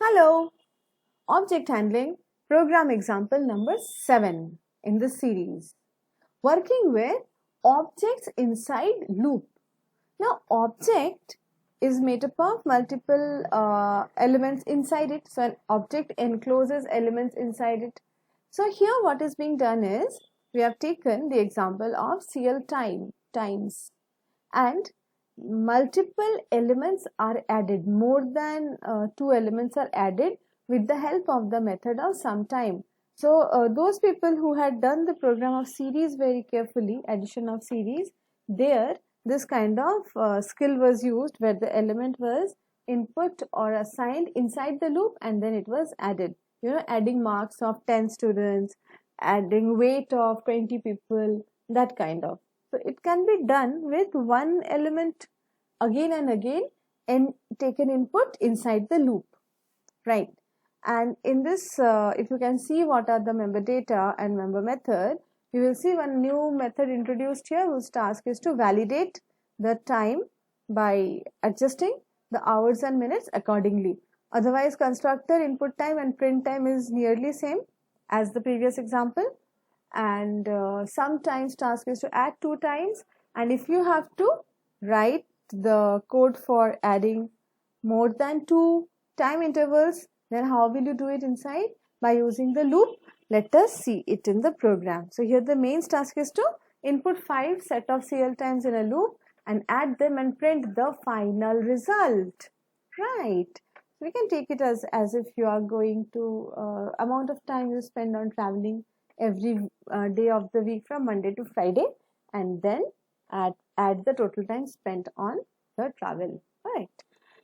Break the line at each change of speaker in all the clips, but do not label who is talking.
Hello, object handling program example number 7 in this series. Working with objects inside loop. Now, object is made up of multiple elements inside it. So, an object encloses elements inside it. So, here what is being done is we have taken the example of CL times and multiple elements are added, more than two elements are added with the help of the method of sum time. So those people who had done the program of series very carefully, addition of series, there this kind of skill was used where the element was input or assigned inside the loop and then it was added. Adding marks of 10 students, adding weight of 20 people, that kind of. So it can be done with one element again and again and taken input inside the loop, right? And in this, if you can see what are the member data and member method, you will see one new method introduced here whose task is to validate the time by adjusting the hours and minutes accordingly. Otherwise, constructor input time and print time is nearly same as the previous example. And sometimes task is to add 2 times, and if you have to write the code for adding more than 2 time intervals, then how will you do it inside? By using the loop. Let us see it in the program. So here the main task is to input 5 set of CL times in a loop and add them and print the final result, right? We can take it as if you are going to amount of time you spend on traveling every day of the week from Monday to Friday, and then add the total time spent on the travel, right?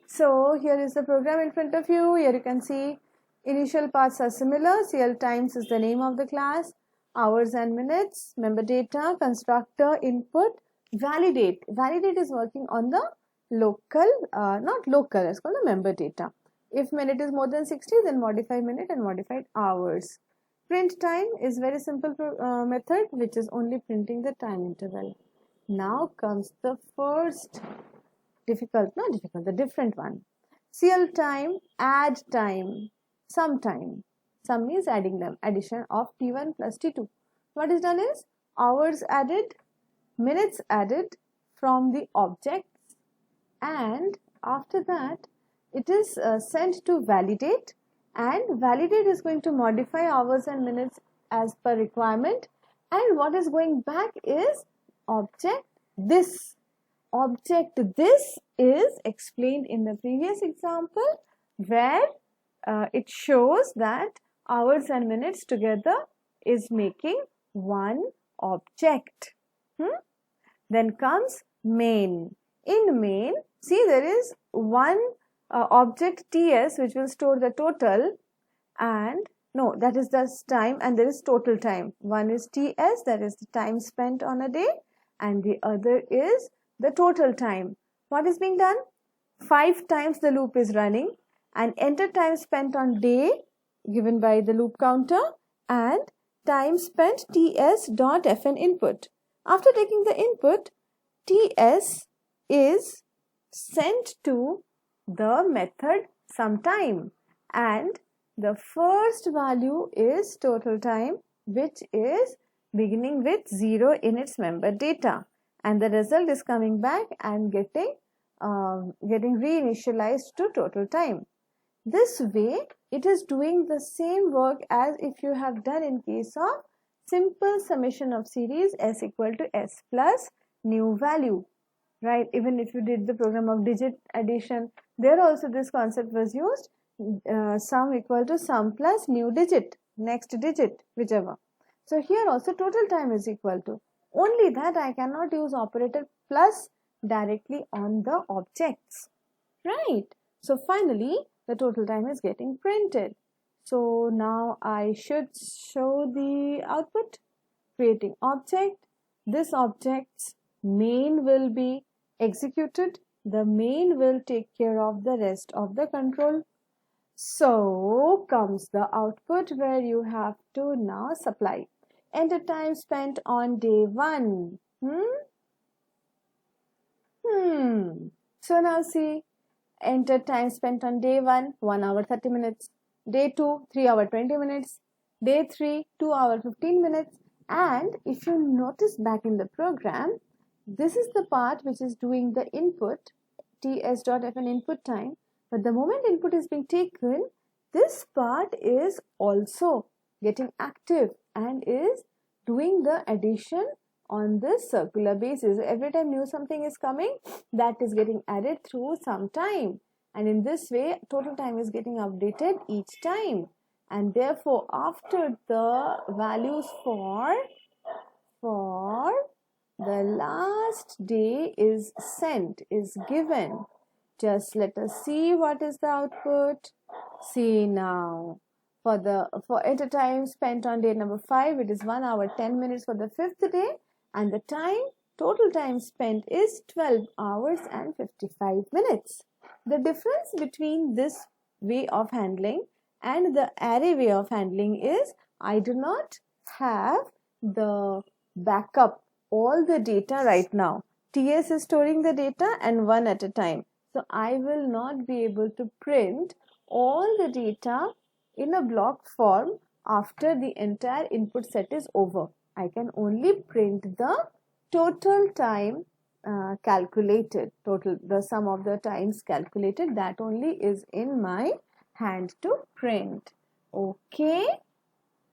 So here is the program in front of you. Here you can see initial parts are similar. CL times is the name of the class, hours and minutes, member data, constructor, input, validate. Validate is working on the local, not local, it's called the member data. If minute is more than 60, then modify minute and modified hours. Print time is very simple method which is only printing the time interval. Now comes the first the different one. CL time, add time, sum time. Sum means adding them, addition of T1 plus T2. What is done is hours added, minutes added from the objects, and after that it is sent to validate, and validate is going to modify hours and minutes as per requirement, and what is going back is object this. Object this is explained in the previous example where it shows that hours and minutes together is making one object. Then comes main. In main, see there is one object TS which will store the total, and no, that is the time, and there is total time. One is TS, that is the time spent on a day, and the other is the total time. What is being done? 5 times the loop is running and enter time spent on day given by the loop counter and time spent TS dot FN input. After taking the input, TS is sent to the method sometime, and the first value is total time, which is beginning with 0 in its member data, and the result is coming back and getting reinitialized to total time. This way it is doing the same work as if you have done in case of simple summation of series S equal to S plus new value, right? Even if you did the program of digit addition, there also this concept was used, sum equal to sum plus new digit, next digit, whichever. So here also total time is equal to, only that I cannot use operator plus directly on the objects, right? So finally the total time is getting printed. So now I should show the output. Creating object, this object's main will be executed. The main will take care of the rest of the control. So comes the output where you have to now supply. Enter time spent on day 1. So now see, enter time spent on day 1, 1 hour 30 minutes, day 2, 3 hour 20 minutes, day 3, 2 hour 15 minutes. And if you notice back in the program, this is the part which is doing the input, ts.fn input time. But the moment input is being taken, this part is also getting active and is doing the addition on this circular basis. Every time new something is coming, that is getting added through some time. And in this way, total time is getting updated each time. And therefore, after the values for the last day is sent, is given, just let us see what is the output. See now, for enter time spent on day number 5, it is 1 hour 10 minutes for the 5th day, and the total time spent is 12 hours and 55 minutes. The difference between this way of handling and the array way of handling is I do not have the backup all the data right now. TS is storing the data and one at a time. So I will not be able to print all the data in a block form after the entire input set is over. I can only print the total time calculated, the sum of the times calculated, that only is in my hand to print. Okay.